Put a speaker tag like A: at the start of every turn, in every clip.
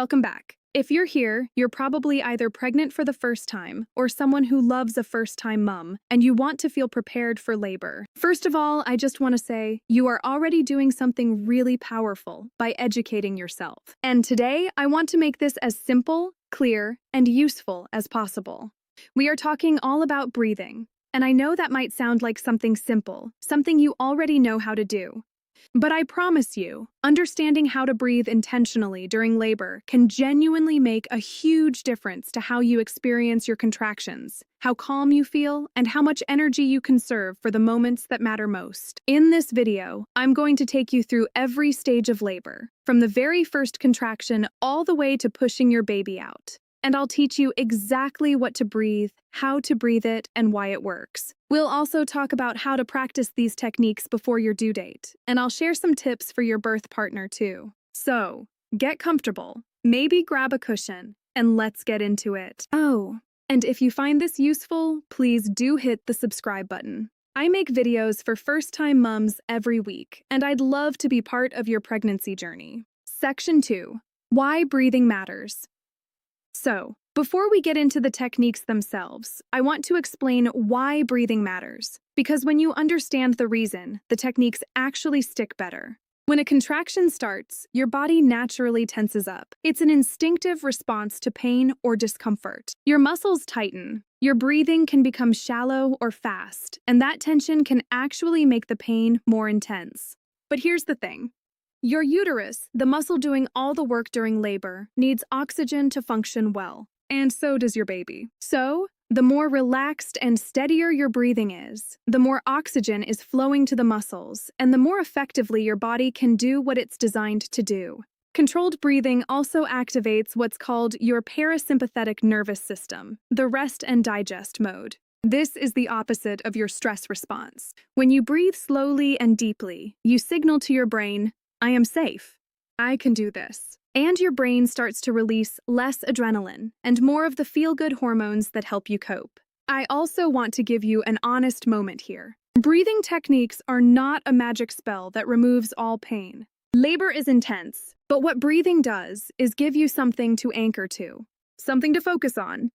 A: Welcome back. If you're here, you're probably either pregnant for the first time or someone who loves a first-time mom, and you want to feel prepared for labor. First of all, I just want to say you are already doing something really powerful by educating yourself. And today, I want to make this as simple, clear, and useful as possible. We are talking all about breathing, and I know that might sound like something simple, something you already know how to do. But I promise you, understanding how to breathe intentionally during labor can genuinely make a huge difference to how you experience your contractions, how calm you feel, and how much energy you conserve for the moments that matter most. In this video, I'm going to take you through every stage of labor, from the very first contraction all the way to pushing your baby out. And I'll teach you exactly what to breathe, how to breathe it, and why it works. We'll also talk about how to practice these techniques before your due date, and I'll share some tips for your birth partner too. So, get comfortable, maybe grab a cushion, and let's get into it. Oh, and if you find this useful, please do hit the subscribe button. I make videos for first-time moms every week, and I'd love to be part of your pregnancy journey. Section 2. Why breathing matters. So, before we get into the techniques themselves, I want to explain why breathing matters, because when you understand the reason, the techniques actually stick better. When a contraction starts, your body naturally tenses up. It's an instinctive response to pain or discomfort. Your muscles tighten, your breathing can become shallow or fast, and that tension can actually make the pain more intense. But here's the thing. Your uterus, the muscle doing all the work during labor, needs oxygen to function well, and so does your baby. So, the more relaxed and steadier your breathing is, the more oxygen is flowing to the muscles, and the more effectively your body can do what it's designed to do. Controlled breathing also activates what's called your parasympathetic nervous system, the rest and digest mode. This is the opposite of your stress response. When you breathe slowly and deeply, you signal to your brain, I am safe. I can do this. And your brain starts to release less adrenaline and more of the feel-good hormones that help you cope. I also want to give you an honest moment here. Breathing techniques are not a magic spell that removes all pain. Labor is intense, but what breathing does is give you something to anchor to, something to focus on,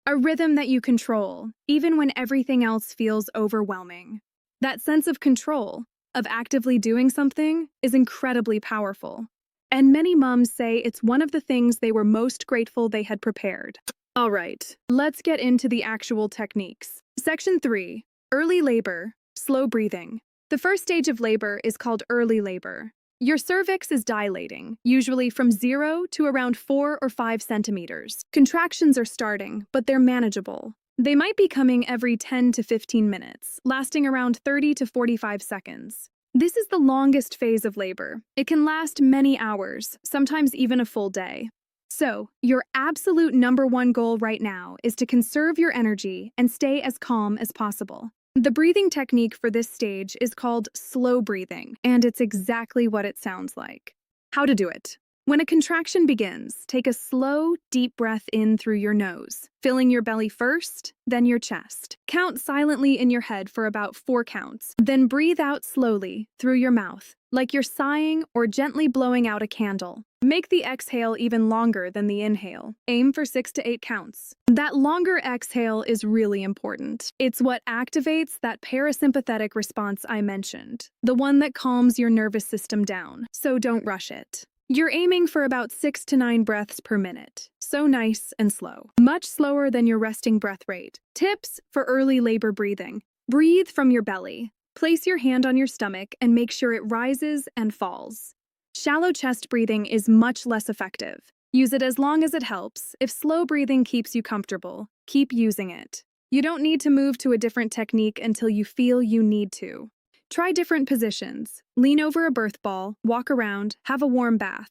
A: a rhythm that you control, even when everything else feels overwhelming. That sense of control, of actively doing something, is incredibly powerful. And many moms say it's one of the things they were most grateful they had prepared. All right, let's get into the actual techniques. Section 3. Early labor, slow breathing. The first stage of labor is called early labor. Your cervix is dilating, usually from 0 to around 4 or 5 centimeters. Contractions are starting, but they're manageable. They might be coming every 10 to 15 minutes, lasting around 30 to 45 seconds. This is the longest phase of labor. It can last many hours, sometimes even a full day. So, your absolute #1 goal right now is to conserve your energy and stay as calm as possible. The breathing technique for this stage is called slow breathing, and it's exactly what it sounds like. How to do it. When a contraction begins, take a slow, deep breath in through your nose, filling your belly first, then your chest. Count silently in your head for about 4 counts, then breathe out slowly through your mouth, like you're sighing or gently blowing out a candle. Make the exhale even longer than the inhale. Aim for 6 to 8 counts. That longer exhale is really important. It's what activates that parasympathetic response I mentioned, the one that calms your nervous system down, so don't rush it. You're aiming for about 6 to 9 breaths per minute, so nice and slow. Much slower than your resting breath rate. Tips for early labor breathing. Breathe from your belly. Place your hand on your stomach and make sure it rises and falls. Shallow chest breathing is much less effective. Use it as long as it helps. If slow breathing keeps you comfortable, keep using it. You don't need to move to a different technique until you feel you need to. Try different positions. Lean over a birth ball, walk around, have a warm bath.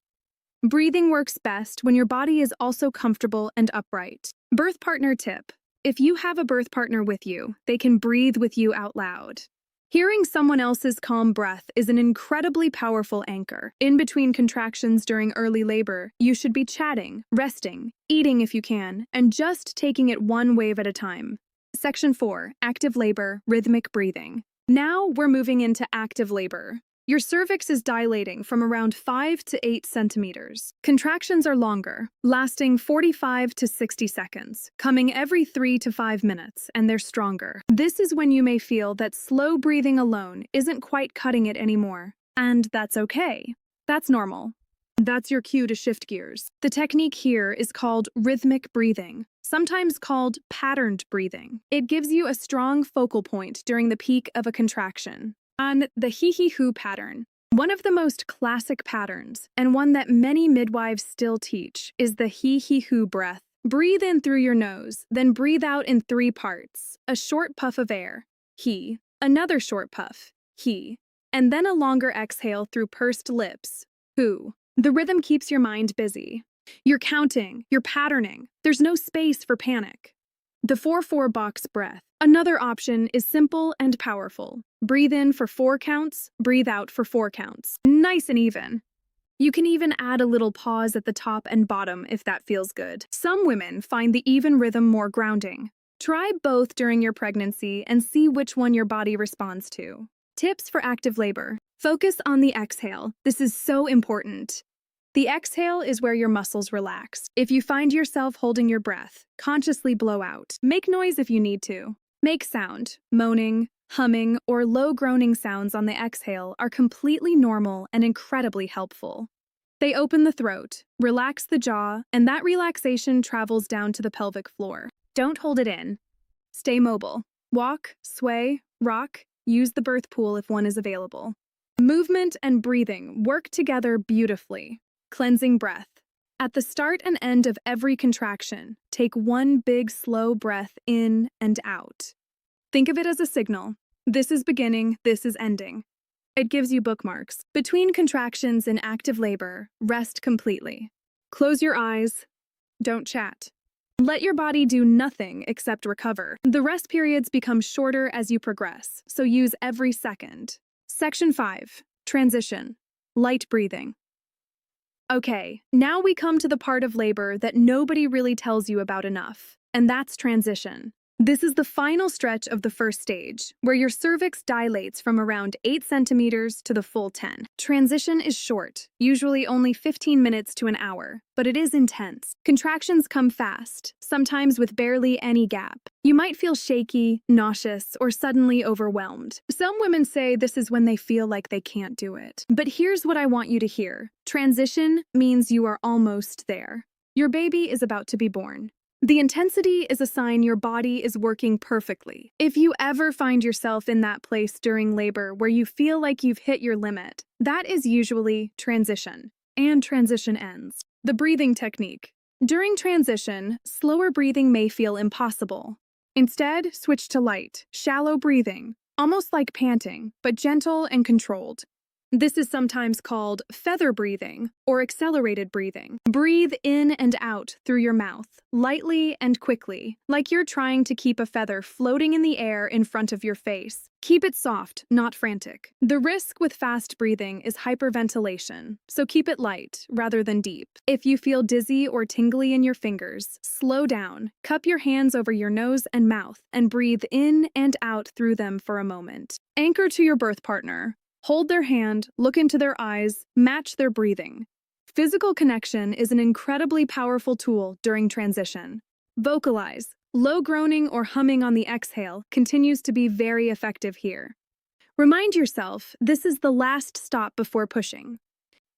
A: Breathing works best when your body is also comfortable and upright. Birth partner tip. If you have a birth partner with you, they can breathe with you out loud. Hearing someone else's calm breath is an incredibly powerful anchor. In between contractions during early labor, you should be chatting, resting, eating if you can, and just taking it one wave at a time. Section 4. Active labor, rhythmic breathing. Now we're moving into active labor. Your cervix is dilating from around 5 to 8 centimeters. Contractions are longer, lasting 45 to 60 seconds, coming every 3 to 5 minutes, and they're stronger. This is when you may feel that slow breathing alone isn't quite cutting it anymore. And that's okay. That's normal. That's your cue to shift gears. The technique here is called rhythmic breathing, sometimes called patterned breathing. It gives you a strong focal point during the peak of a contraction. On the hee-hee-hoo pattern, one of the most classic patterns, and one that many midwives still teach, is the hee-hee-hoo breath. Breathe in through your nose, then breathe out in 3 parts. A short puff of air, hee, another short puff, hee, and then a longer exhale through pursed lips, hoo. The rhythm keeps your mind busy. You're counting, you're patterning. There's no space for panic. The 4-4 box breath. Another option is simple and powerful. Breathe in for 4 counts, breathe out for 4 counts. Nice and even. You can even add a little pause at the top and bottom if that feels good. Some women find the even rhythm more grounding. Try both during your pregnancy and see which one your body responds to. Tips for active labor. Focus on the exhale. This is so important. The exhale is where your muscles relax. If you find yourself holding your breath, consciously blow out. Make noise if you need to. Make sound. Moaning, humming, or low groaning sounds on the exhale are completely normal and incredibly helpful. They open the throat, relax the jaw, and that relaxation travels down to the pelvic floor. Don't hold it in. Stay mobile. Walk, sway, rock, use the birth pool if one is available. Movement and breathing work together beautifully. Cleansing breath. At the start and end of every contraction, take one big, slow breath in and out. Think of it as a signal. This is beginning, this is ending. It gives you bookmarks. Between contractions in active labor, rest completely. Close your eyes. Don't chat. Let your body do nothing except recover. The rest periods become shorter as you progress, so use every second. Section 5. Transition. Light breathing. Okay, now we come to the part of labor that nobody really tells you about enough, and that's transition. This is the final stretch of the first stage, where your cervix dilates from around 8 centimeters to the full 10. Transition is short, usually only 15 minutes to an hour, but it is intense. Contractions come fast, sometimes with barely any gap. You might feel shaky, nauseous, or suddenly overwhelmed. Some women say this is when they feel like they can't do it. But here's what I want you to hear. Transition means you are almost there. Your baby is about to be born. The intensity is a sign your body is working perfectly. If you ever find yourself in that place during labor where you feel like you've hit your limit, that is usually transition, and transition ends. The breathing technique. During transition, slower breathing may feel impossible. Instead, switch to light, shallow breathing, almost like panting, but gentle and controlled. This is sometimes called feather breathing or accelerated breathing. Breathe in and out through your mouth, lightly and quickly, like you're trying to keep a feather floating in the air in front of your face. Keep it soft, not frantic. The risk with fast breathing is hyperventilation, so keep it light rather than deep. If you feel dizzy or tingly in your fingers, slow down, cup your hands over your nose and mouth, and breathe in and out through them for a moment. Anchor to your birth partner. Hold their hand, look into their eyes, match their breathing. Physical connection is an incredibly powerful tool during transition. Vocalize. Low groaning or humming on the exhale continues to be very effective here. Remind yourself this is the last stop before pushing.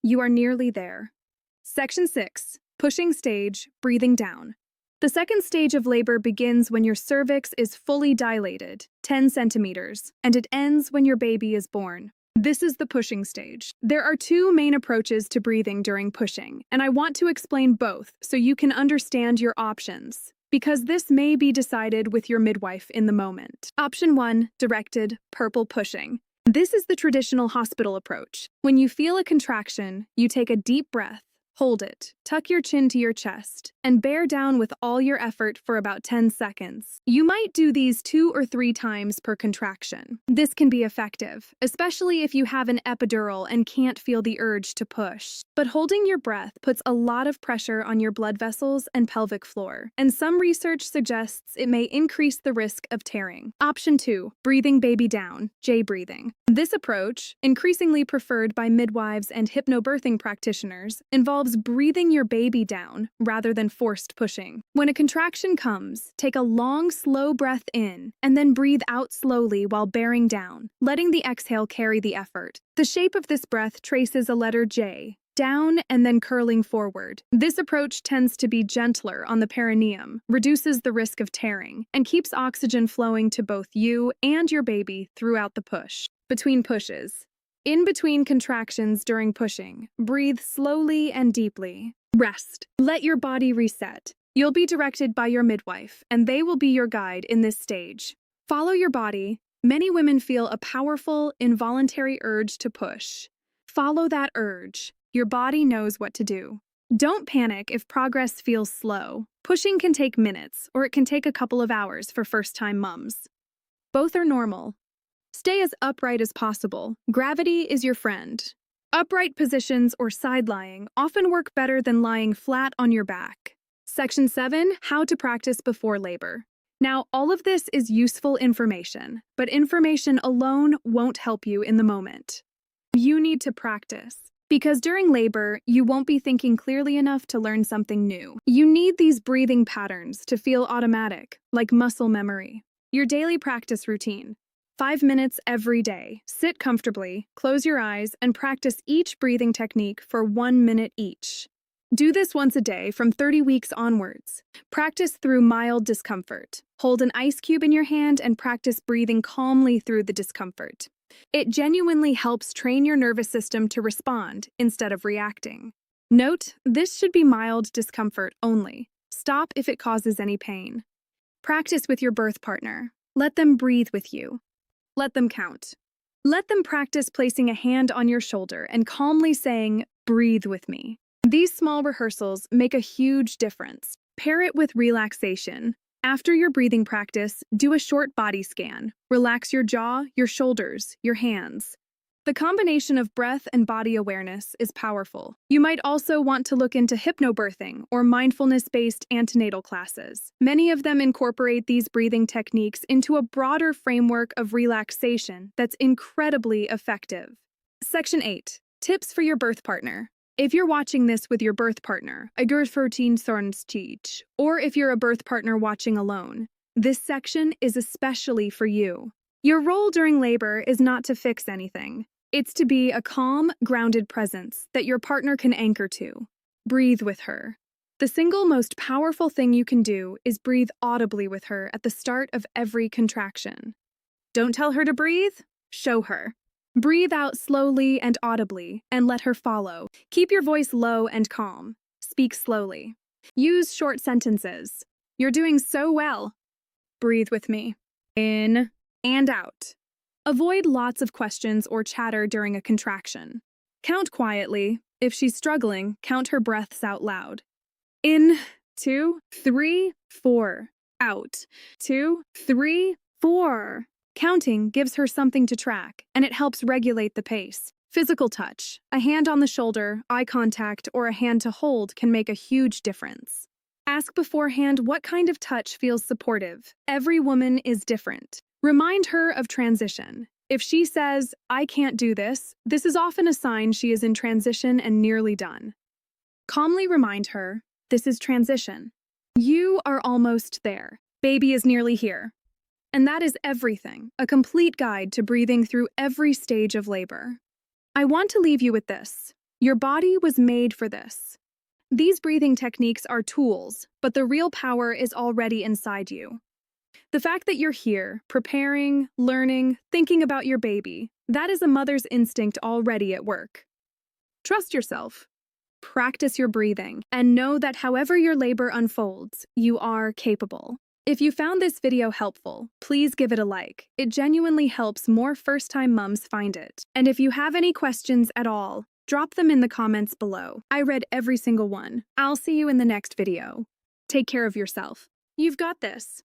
A: You are nearly there. Section 6. Pushing stage, breathing down. The second stage of labor begins when your cervix is fully dilated, 10 centimeters, and it ends when your baby is born. This is the pushing stage. There are 2 main approaches to breathing during pushing, and I want to explain both so you can understand your options, because this may be decided with your midwife in the moment. Option 1, directed purple pushing. This is the traditional hospital approach. When you feel a contraction, you take a deep breath, hold it, tuck your chin to your chest, and bear down with all your effort for about 10 seconds. You might do these 2 or 3 times per contraction. This can be effective, especially if you have an epidural and can't feel the urge to push. But holding your breath puts a lot of pressure on your blood vessels and pelvic floor, and some research suggests it may increase the risk of tearing. Option 2, breathing baby down, J breathing. This approach, increasingly preferred by midwives and hypnobirthing practitioners, involves breathing your baby down rather than forced pushing. When a contraction comes, take a long, slow breath in and then breathe out slowly while bearing down, letting the exhale carry the effort. The shape of this breath traces a letter J, down and then curling forward. This approach tends to be gentler on the perineum, reduces the risk of tearing, and keeps oxygen flowing to both you and your baby throughout the push. Between pushes. In between contractions during pushing, breathe slowly and deeply. Rest. Let your body reset. You'll be directed by your midwife, and they will be your guide in this stage. Follow your body. Many women feel a powerful, involuntary urge to push. Follow that urge. Your body knows what to do. Don't panic if progress feels slow. Pushing can take minutes, or it can take a couple of hours for first-time mums. Both are normal. Stay as upright as possible. Gravity is your friend. Upright positions or side-lying often work better than lying flat on your back. Section 7, How to Practice Before Labor. Now, all of this is useful information, but information alone won't help you in the moment. You need to practice. Because during labor, you won't be thinking clearly enough to learn something new. You need these breathing patterns to feel automatic, like muscle memory. Your daily practice routine. 5 minutes every day. Sit comfortably, close your eyes, and practice each breathing technique for 1 minute each. Do this once a day from 30 weeks onwards. Practice through mild discomfort. Hold an ice cube in your hand and practice breathing calmly through the discomfort. It genuinely helps train your nervous system to respond instead of reacting. Note, this should be mild discomfort only. Stop if it causes any pain. Practice with your birth partner. Let them breathe with you. Let them count. Let them practice placing a hand on your shoulder and calmly saying, "Breathe with me." These small rehearsals make a huge difference. Pair it with relaxation. After your breathing practice, do a short body scan. Relax your jaw, your shoulders, your hands. The combination of breath and body awareness is powerful. You might also want to look into hypnobirthing or mindfulness-based antenatal classes. Many of them incorporate these breathing techniques into a broader framework of relaxation that's incredibly effective. Section 8. Tips for your birth partner. If you're watching this with your birth partner, or if you're a birth partner watching alone, this section is especially for you. Your role during labor is not to fix anything. It's to be a calm, grounded presence that your partner can anchor to. Breathe with her. The single most powerful thing you can do is breathe audibly with her at the start of every contraction. Don't tell her to breathe, show her. Breathe out slowly and audibly, and let her follow. Keep your voice low and calm. Speak slowly. Use short sentences. You're doing so well. Breathe with me. In and out. Avoid lots of questions or chatter during a contraction. Count quietly. If she's struggling, count her breaths out loud. In, 2, 3, 4. Out. 2, 3, 4. Counting gives her something to track, and it helps regulate the pace. Physical touch, a hand on the shoulder, eye contact, or a hand to hold can make a huge difference. Ask beforehand what kind of touch feels supportive. Every woman is different. Remind her of transition. If she says, "I can't do this," this is often a sign she is in transition and nearly done. Calmly remind her, "This is transition. You are almost there. Baby is nearly here." And that is everything, a complete guide to breathing through every stage of labor. I want to leave you with this. Your body was made for this. These breathing techniques are tools, but the real power is already inside you. The fact that you're here, preparing, learning, thinking about your baby, that is a mother's instinct already at work. Trust yourself. Practice your breathing, and know that however your labor unfolds, you are capable. If you found this video helpful, please give it a like. It genuinely helps more first-time mums find it. And if you have any questions at all, drop them in the comments below. I read every single one. I'll see you in the next video. Take care of yourself. You've got this.